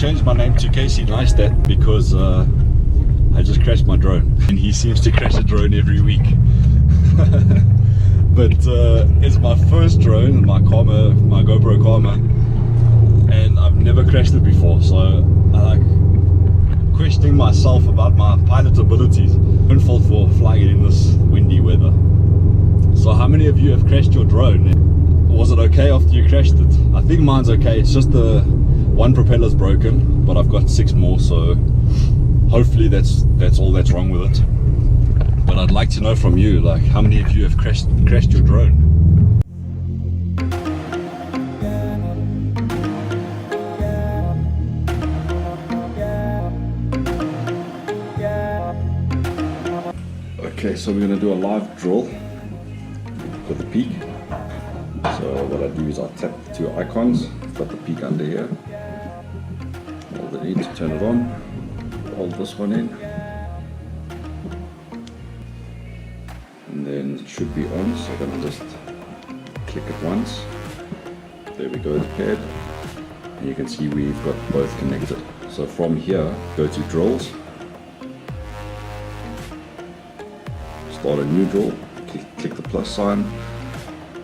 changed my name to Casey Neistat because I just crashed my drone, and he seems to crash a drone every week. But it's my first drone, my GoPro Karma, and I've never crashed it before, so I like questioning myself about my pilot abilities. Don't fall for flying it in this windy weather. So how many of you have crashed your drone? Was it okay after you crashed it? I think mine's okay. It's just the one propeller's broken, but I've got 6 more, so hopefully that's all that's wrong with it. But I'd like to know from you, like, how many of you have crashed your drone? Okay, so we're going to do a live drill with the peak. So what I do is I tap the 2 icons, got the peak under here, hold it in to turn it on, hold this one in, and then it should be on, so I'm going to just click it once. There we go, the pad, and you can see we've got both connected. So from here, go to drills, start a new drill, click the plus sign,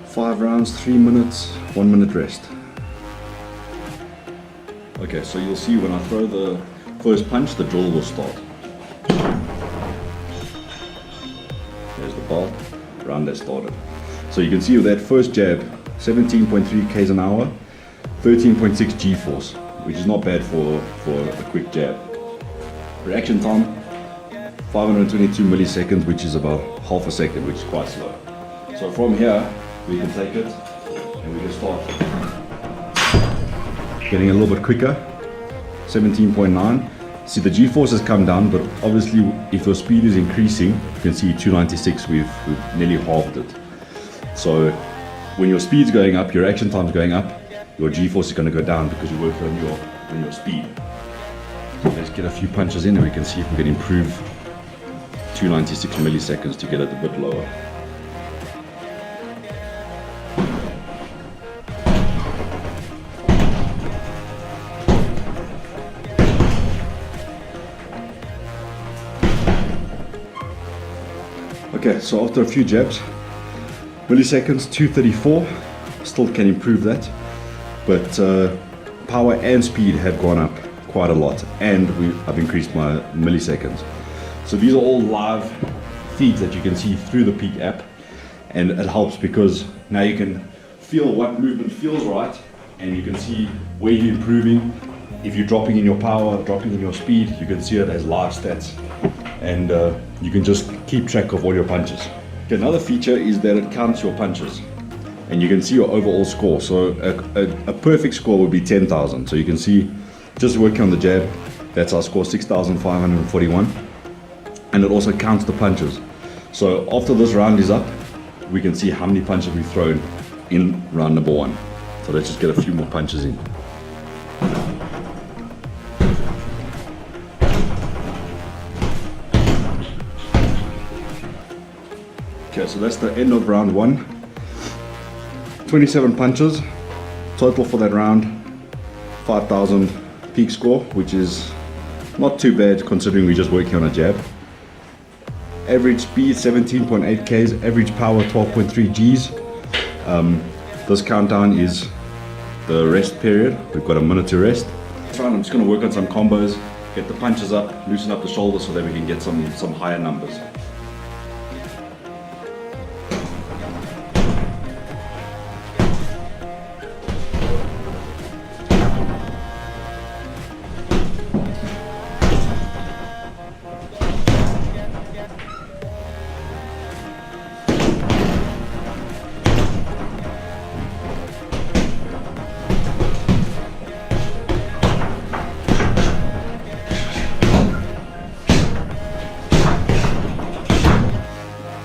5 rounds, 3 minutes, 1 minute rest. Okay, so you'll see when I throw the first punch, the drill will start. There's the ball, round that started. So you can see with that first jab, 17.3 k's an hour, 13.6 G-force, which is not bad for a quick jab. Reaction time, 522 milliseconds, which is about half a second, which is quite slow. So from here, we can take it and we can start getting a little bit quicker. 17.9. See, the G-force has come down, but obviously if your speed is increasing, you can see 296, we've nearly halved it. So when your speed's going up, your action time's going up, your G-force is going to go down because you're working on your speed. So let's get a few punches in and we can see if we can improve 296 milliseconds to get it a bit lower. Okay, so after a few jabs, milliseconds, 234, still can improve that, but power and speed have gone up quite a lot, and I've increased my milliseconds. So these are all live feeds that you can see through the Peak app, and it helps because now you can feel what movement feels right, and you can see where you're improving. If you're dropping in your power, dropping in your speed, you can see it as live stats, and you can just keep track of all your punches. Okay, another feature is that it counts your punches, and you can see your overall score. So a perfect score would be 10,000. So you can see, just working on the jab, that's our score, 6,541. And it also counts the punches. So after this round is up, we can see how many punches we've thrown in round number 1. So let's just get a few more punches in. Okay, so that's the end of round 1. 27 punches total for that round, 5,000 peak score, which is not too bad considering we're just working on a jab. Average speed 17.8 k's, average power 12.3 G's. This countdown is the rest period. We've got a minute to rest. This round I'm just going to work on some combos, get the punches up, loosen up the shoulders so that we can get some higher numbers.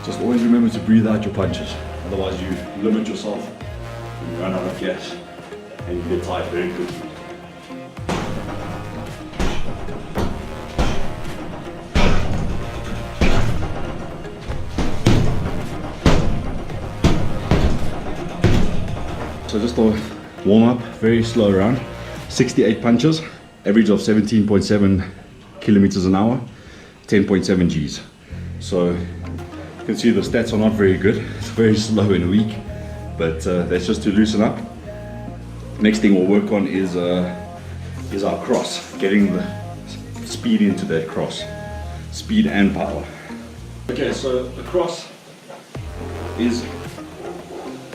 Just always remember to breathe out your punches, otherwise you limit yourself and you run out of gas and you get tired very quickly. So just a warm up, very slow round, 68 punches. average of 17.7 kilometers an hour, 10.7 Gs. So you can see the stats are not very good. It's very slow and weak, but that's just to loosen up. Next thing we'll work on is our cross, getting the speed into that cross, speed and power. Okay, so the cross is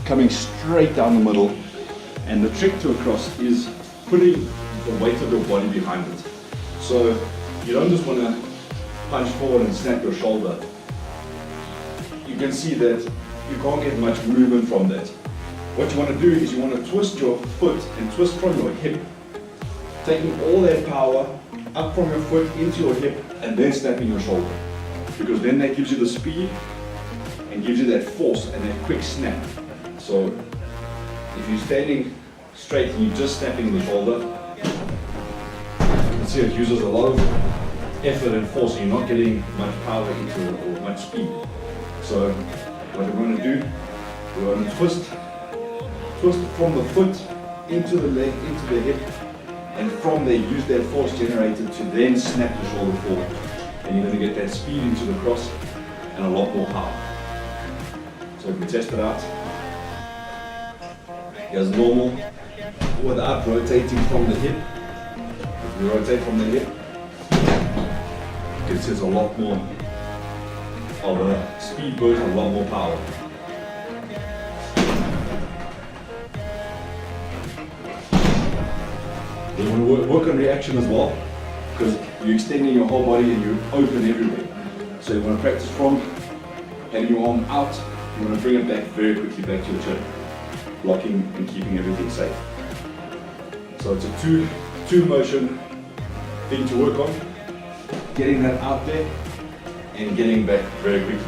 coming straight down the middle, and the trick to a cross is putting the weight of your body behind it. So you don't just want to punch forward and snap your shoulder. You can see that you can't get much movement from that. What you want to do is you want to twist your foot and twist from your hip, taking all that power up from your foot into your hip and then snapping your shoulder. Because then that gives you the speed and gives you that force and that quick snap. So if you're standing straight and you're just snapping the shoulder, you can see it uses a lot of effort and force, and you're not getting much power into it or much speed. So what we're going to do, we're going to twist from the foot into the leg, into the hip, and from there use that force generated to then snap the shoulder forward. And you're going to get that speed into the cross and a lot more power. So we can test it out. Here's normal without rotating from the hip. If we rotate from the hip, you can see it's a lot more of a speed burst and a lot more power. You want to work on reaction as well, because you're extending your whole body and you're open everywhere. So you want to practice from having your arm out, you want to bring it back very quickly back to your chin, blocking and keeping everything safe. So it's a two motion thing to work on, getting that out there and getting back very quickly.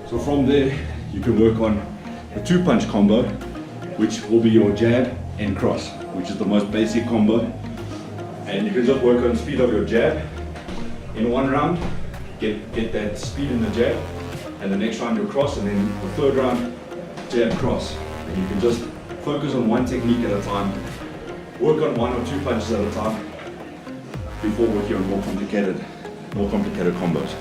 So from there, you can work on the 2-punch combo, which will be your jab and cross, which is the most basic combo. And you can just work on speed of your jab in one round, get that speed in the jab, and the next round your cross, and then the third round, jab, cross. And you can just focus on one technique at a time, work on 1 or 2 punches at a time, before working on more complicated combos.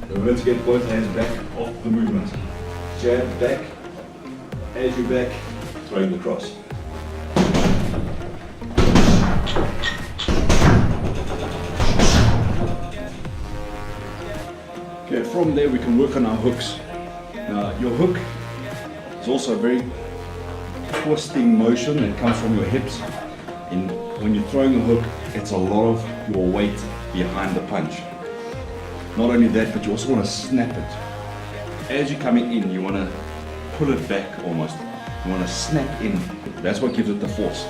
Remember to get both hands back off the movement. Jab back, as you back, throwing the cross. Okay, from there we can work on our hooks. Now your hook is also a very twisting motion that comes from your hips. And when you're throwing a hook, it's a lot of your weight behind the punch. Not only that, but you also want to snap it. As you're coming in, you want to pull it back almost. You want to snap in. That's what gives it the force.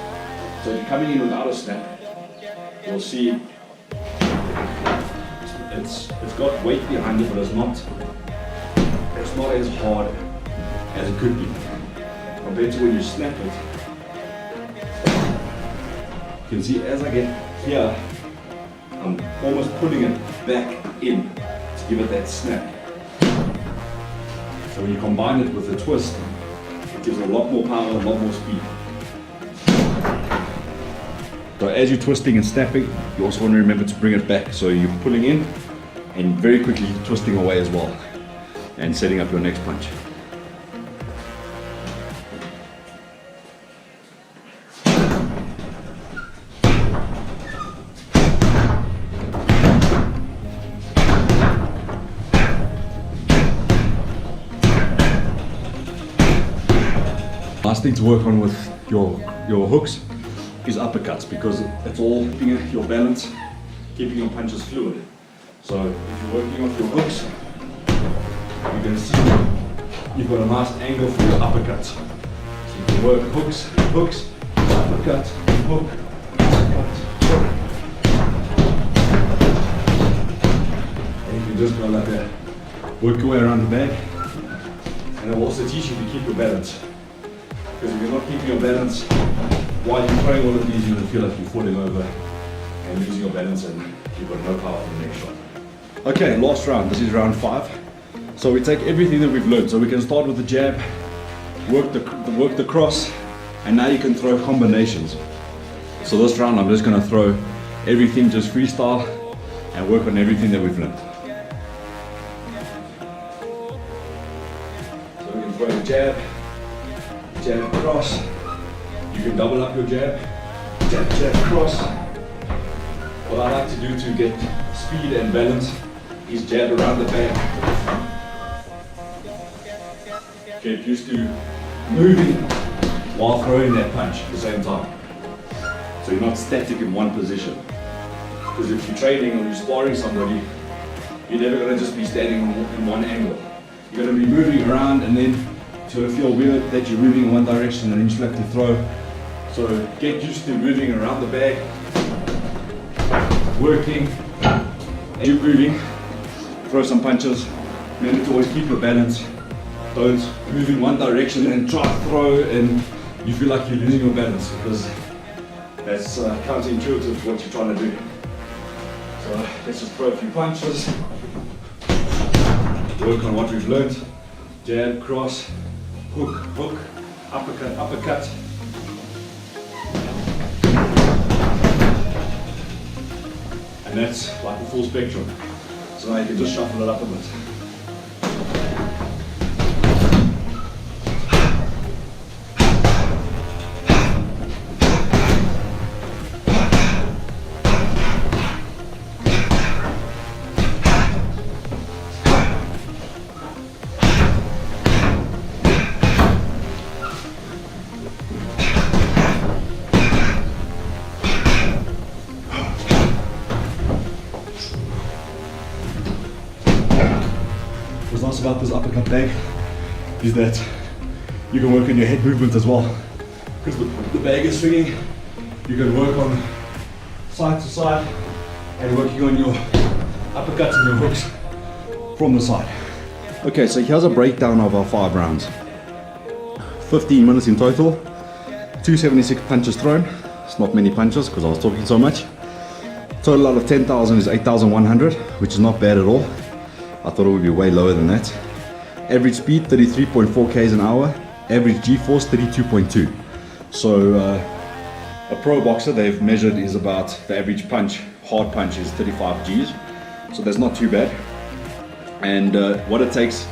So if you're coming in without a snap, you'll see it's got weight behind it, but it's not as hard as it could be. Compared to when you snap it, you can see as I get here, I'm almost pulling it back in to give it that snap. So when you combine it with a twist, it gives a lot more power, a lot more speed. So as you're twisting and snapping, you also want to remember to bring it back. So you're pulling in and very quickly twisting away as well and setting up your next punch. Last thing to work on with your hooks is uppercuts, because it's all keeping your balance, keeping your punches fluid. So if you're working off your hooks, you can see you've got a nice angle for your uppercuts. So you can work hooks, uppercut, hook, uppercut, hook. And you can just go like that. Work your way around the bag, and it will also teach you to keep your balance. Because if you're not keeping your balance while you're throwing all of these, you're going to feel like you're falling over and losing your balance, and you've got no power for the next shot. Okay, last round. This is round 5. So we take everything that we've learned. So we can start with the jab, work the cross, and now you can throw combinations. So this round I'm just going to throw everything just freestyle and work on everything that we've learned. So we can throw the jab, jab, cross. You can double up your jab, jab, jab, cross. What I like to do to get speed and balance is jab around the bag. Get used to moving while throwing that punch at the same time. So you're not static in one position. Because if you're training or you're sparring somebody, you're never going to just be standing in one angle. You're going to be moving around, and then it's going to feel weird that you're moving in one direction and then you still have to throw. So get used to moving around the bag, working, and you're moving. Throw some punches. Remember to always keep your balance. Don't move in one direction and try to throw and you feel like you're losing your balance, because that's counterintuitive to what you're trying to do. So let's just throw a few punches. Work on what we've learned. Jab, cross, hook, hook, uppercut, uppercut. And that's like the full spectrum. So now you can just shuffle it up a bit. What's nice about this uppercut bag is that you can work on your head movement as well. Because the bag is swinging, you can work on side to side and working on your uppercuts and your hooks from the side. Okay, so here's a breakdown of our 5 rounds. 15 minutes in total, 276 punches thrown. It's not many punches because I was talking so much. Total out of 10,000 is 8,100, which is not bad at all. I thought it would be way lower than that. Average speed 33.4 k's an hour. Average G-force 32.2. So a pro boxer they've measured is about, the average punch, hard punch is 35 G's. So that's not too bad. And what it takes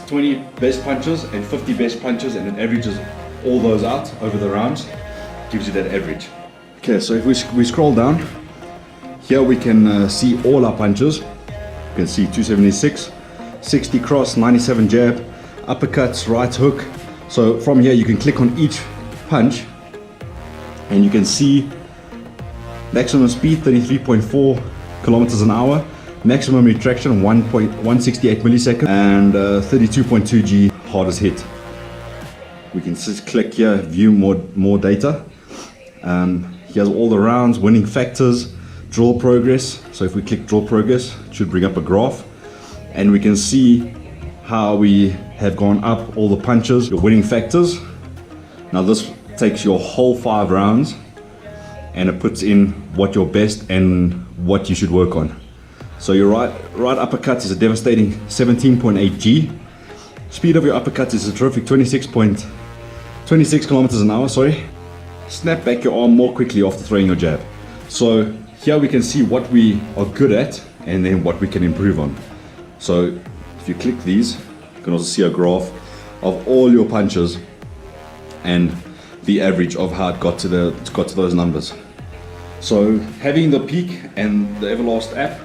20 best punches and 50 best punches, and it averages all those out over the rounds. Gives you that average. Okay, so if we scroll down, here we can see all our punches. You can see 276, 60 cross, 97 jab, uppercuts, right hook. So from here you can click on each punch and you can see maximum speed 33.4 kilometers an hour, maximum retraction 1.168 milliseconds, and 32.2 G hardest hit. We can just click here, view more data. Here's all the rounds, winning factors, drill progress. So if we click drill progress, it should bring up a graph and we can see how we have gone up all the punches, your winning factors. Now this takes your whole 5 rounds and it puts in what your best and what you should work on. So your right uppercut is a devastating 17.8 G. Speed of your uppercut is a terrific 26 kilometers an hour, sorry. Snap back your arm more quickly after throwing your jab. So here we can see what we are good at and then what we can improve on. So if you click these, you can also see a graph of all your punches and the average of how it got to those numbers. So having the Peak and the Everlast app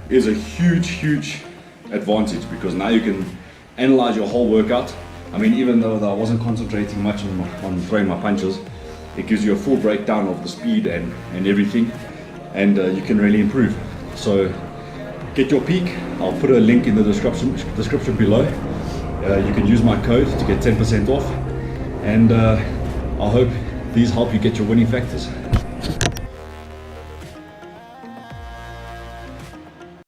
is a huge advantage, because now you can analyze your whole workout. I mean, even though I wasn't concentrating much on throwing my punches, it gives you a full breakdown of the speed and everything, and you can really improve. So get your Peak. I'll put a link in the description below. You can use my code to get 10% off, and I hope these help you get your winning factors.